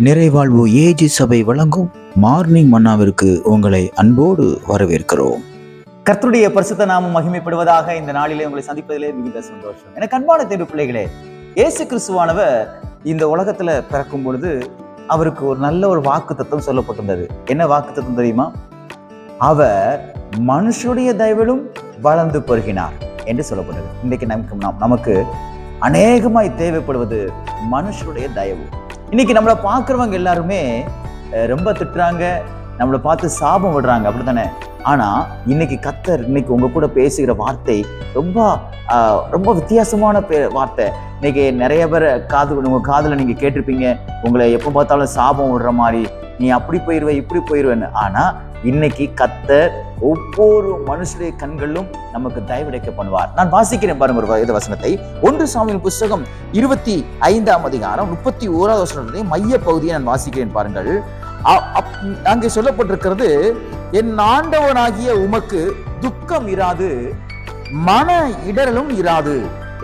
நிறைவாழ்வு AG சபை வழங்கும் morning மன்னாவிற்கு உங்களை அன்போடு வரவேற்கிறோம். கர்த்தருடைய பரிசுத்த நாமம் மகிமைப்படுவதாக. இந்த நாளிலே உங்களை சந்திப்பதிலே மிகுந்த சந்தோஷம். எனக்கு அன்பான தேவ பிள்ளைகளே, இயேசு கிறிஸ்துவானவர் இந்த உலகத்துல பிறக்கும் பொழுது அவருக்கு ஒரு நல்ல ஒரு வாக்கு தத்துவம் சொல்லப்பட்டிருந்தது. என்ன வாக்கு தத்துவம் தெரியுமா? அவர் மனுஷனுடைய தயவிலும் வளர்ந்து பெருகினார் என்று சொல்லப்பட்டது. இன்றைக்கு நமக்கு அநேகமாய் தேவைப்படுவது மனுஷனுடைய தயவு. இன்னைக்கு நம்மளை பார்க்குறவங்க எல்லாருமே ரொம்ப திட்டுறாங்க, நம்மளை பார்த்து சாபம் விடுறாங்க, அப்படித்தானே? ஆனா இன்னைக்கு கர்த்தர் இன்னைக்கு உங்க கூட பேசுகிற வார்த்தை ரொம்ப வித்தியாசமான வார்த்தை. இன்னைக்கு நிறைய பேர் உங்க காதுல நீங்க கேட்டிருப்பீங்க, உங்களை எப்போ பார்த்தாலும் சாபம் விடுற மாதிரி, நீ அப்படி போயிடுவ இப்படி போயிடுவேன்னு. ஆனா இன்னைக்கு கர்த்தர் ஒவ்வொரு மனுஷருடைய கண்களிலும் நமக்கு தயவிடைக்க பண்ணுவார். நான் வாசிக்கிறேன் பாருங்க ஒரு வேத வசனத்தை. 1 சாமுவேல் புஸ்தகம் 25ஆம் அதிகாரம் 31வது வசனத்தை மைய பகுதியை நான் வாசிக்கிறேன் பாருங்கள். அங்கே சொல்லப்பட்டிருக்கிறது, என் ஆண்டவனாகிய உமக்கு துக்கம் இராது, மன இடரலும் இராது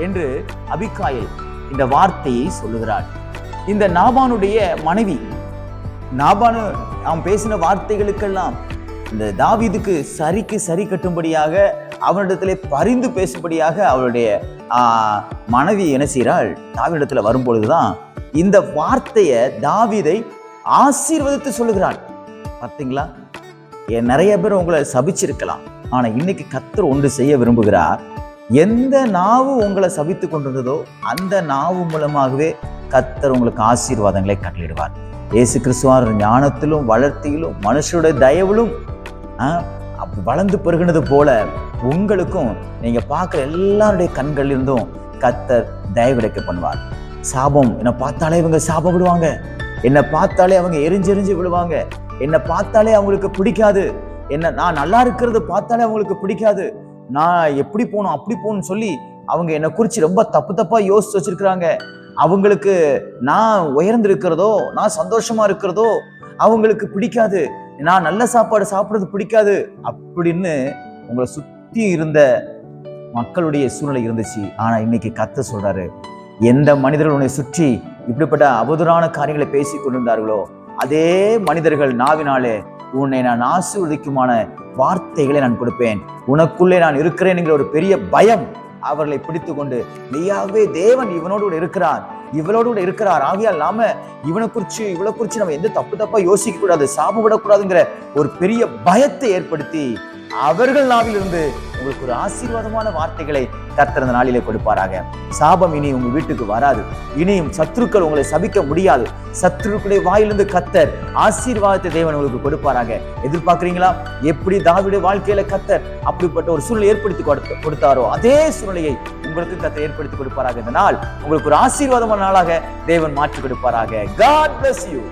என்று அபிகாயில் இந்த வார்த்தையை சொல்லுகிறாள். இந்த நாபானுடைய மனைவி, நாபானு அவன் பேசின வார்த்தைகளுக்கெல்லாம் இந்த தாவீதுக்கு சரிக்கு சரி கட்டும்படியாக அவனிடத்திலே பரிந்து பேசும்படியாக அவளுடைய மனைவி என்ன செய்கிறாள்? தாவீதிடத்துல வரும்பொழுதுதான் இந்த வார்த்தையை தாவீதை ஆசீர்வதித்து சொல்லுகிறாள். பார்த்தீங்களா? நிறைய பேர் உங்களை சபிச்சிருக்கலாம், ஆனா இன்னைக்கு கர்த்தர் ஒன்று செய்ய விரும்புகிறார். எந்த நாவு உங்களை சபித்து கொண்டிருந்ததோ அந்த நாவு மூலமாகவே கர்த்தர் உங்களுக்கு ஆசீர்வாதங்களை கட்டளிடுவார். இயேசு கிறிஸ்துவார் ஞானத்திலும் வளர்த்தியிலும் மனுஷருடைய தயவிலும் வளர்ந்து பெருகினது போல உங்களுக்கும் நீங்க பார்க்குற எல்லாருடைய கண்களிலிருந்தும் கர்த்தர் தயவிடைக்க பண்ணுவார். சாபம், என்னை பார்த்தாலே இவங்க சாபம் விடுவாங்க, என்னை பார்த்தாலே அவங்க எரிஞ்செறிஞ்சு விடுவாங்க, என்னை பார்த்தாலே அவங்களுக்கு பிடிக்காது, நான் நல்லா இருக்கிறது பார்த்தாலே அவங்களுக்கு பிடிக்காது, நான் எப்படி போகணும் அப்படி போகணும்னு சொல்லி அவங்க என்னை குறித்து ரொம்ப தப்பா யோசிச்சு வச்சிருக்கிறாங்க, அவங்களுக்கு நான் உயர்ந்திருக்கிறதோ நான் சந்தோஷமா இருக்கிறதோ அவங்களுக்கு பிடிக்காது, நான் நல்ல சாப்பாடு சாப்பிட்றது பிடிக்காது அப்படின்னு உங்களை சுத்தி இருந்த மக்களுடைய சூழ்நிலை இருந்துச்சு. ஆனா இன்னைக்கு கர்த்தர் சொல்றாரு, எந்த மனிதர்கள் உன்னை சுற்றி இப்படிப்பட்ட அவதூறான காரியங்களை பேசி கொண்டிருந்தார்களோ அதே மனிதர்கள் நாவினாலே உன்னை நான் ஆசீர்வதிக்குமான வார்த்தைகளை நான் கொடுப்பேன், உனக்குள்ளே நான் இருக்கிறேன் என்கிற ஒரு பெரிய பயம் அவர்களை பிடித்து கொண்டு, மெய்யாகவே தேவன் இவனோடு இருக்கிறார், இவளோடு கூட இருக்கிறார், ஆகையால் நாம இவளை குறிச்சு நம்ம எந்த தப்பா யோசிக்க கூடாது, சாபப்படக்கூடாதுங்கிற ஒரு பெரிய பயத்தை ஏற்படுத்தி அவர்கள் நாவிலிருந்து உங்களுக்கு ஒரு ஆசீர்வாதமான வார்த்தைகளை கர்த்தர் அந்த நாளிலே கொடுப்பாராக. சாபம் இனி உங்க வீட்டுக்கு வராது, இனியும் சத்துருக்கள் உங்களை சபிக்க முடியாது. சத்துருக்களுடைய வாயிலிருந்து கர்த்தர் ஆசீர்வாதத்தை தேவன் உங்களுக்கு கொடுப்பாராக. எதிர்பார்க்கிறீங்களா? எப்படி தாவீதுடைய வாழ்க்கையில கர்த்தர் அப்படிப்பட்ட ஒரு சூழ்நிலை ஏற்படுத்தி கொடுத்தாரோ அதே சூழ்நிலையை உங்களுக்கு கர்த்தர் ஏற்படுத்தி கொடுப்பாராக. இந்த நாள் உங்களுக்கு ஒரு ஆசீர்வாதமான நாளாக தேவன் மாற்றி கொடுப்பாராக. God bless you.